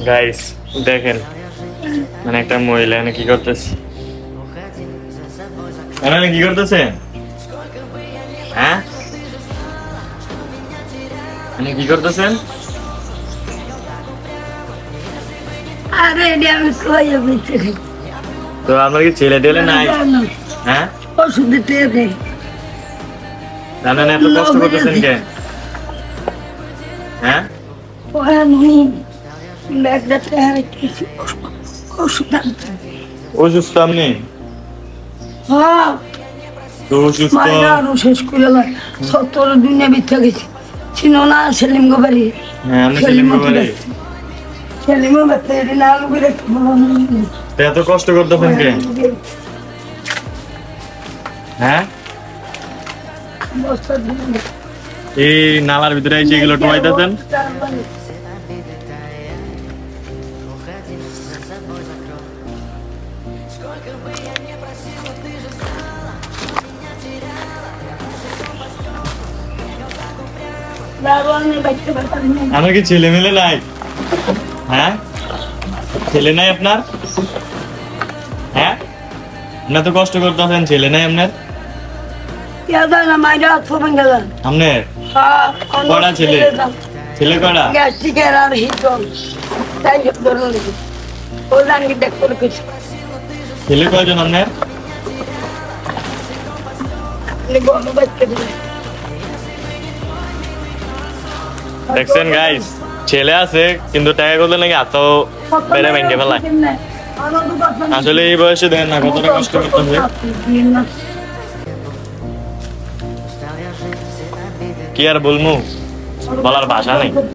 Guys দেখেন, মানে একটা মহিলা এখানে কি করতেছে, এখানে কি করতেছে? হ্যাঁ, মানে কি করতেছেন? আরে এটি আমি কইয়া বলছি তো আপনার কি ছেলে টেলে নাই? হ্যাঁ, ওষুধ দিতে নেই জানেন এত কষ্ট করতেছেন কেন? হ্যাঁ, আমি ব্যাগটা কিছু ওষুধ আনতে অসুস্থ আপনি? হ্যাঁ তো অসুস্থ মায়েরা আরো শেষ করে লাই সত্তর দুনিয়া বিথা গেছে ছিল না সেলিম গোবারি হ্যাঁ, আমি সেলিম বাড়ি। সেলিম বাচ্চা এটি না আলু করে তো এত কষ্ট করতেছেন কেন? হ্যাঁ, বস্তা দিয়ে এই নালার ভিতরে এসে এগুলো টোয়াইতেছেন? আমার কি ছেলে মেলে নাই? হ্যাঁ, ছেলে নাই আপনার? হ্যাঁ, আপনি তো কষ্ট করতেছেন, ছেলে নাই আপনার? না মাইরা ফোন গেল আপনার কয়টা ছেলে? ছেলে কয়টা? গ্যাস্ট্রিকের আর হিটন তাই ধরুন ও জানি দেখ করে কিছু ছেলে কয়জন আপনার? আপনি বলো বাচ্চা দেখছেন গাইস, ছেলে আছে কিন্তু টাকা করলে নাকি এত বেড়ে ভেঙে ফেলায়। আসলে এই বয়সে দেখেন না কতটা কষ্ট করতেছে। কি আর বলবো, বলার ভাষা নেই।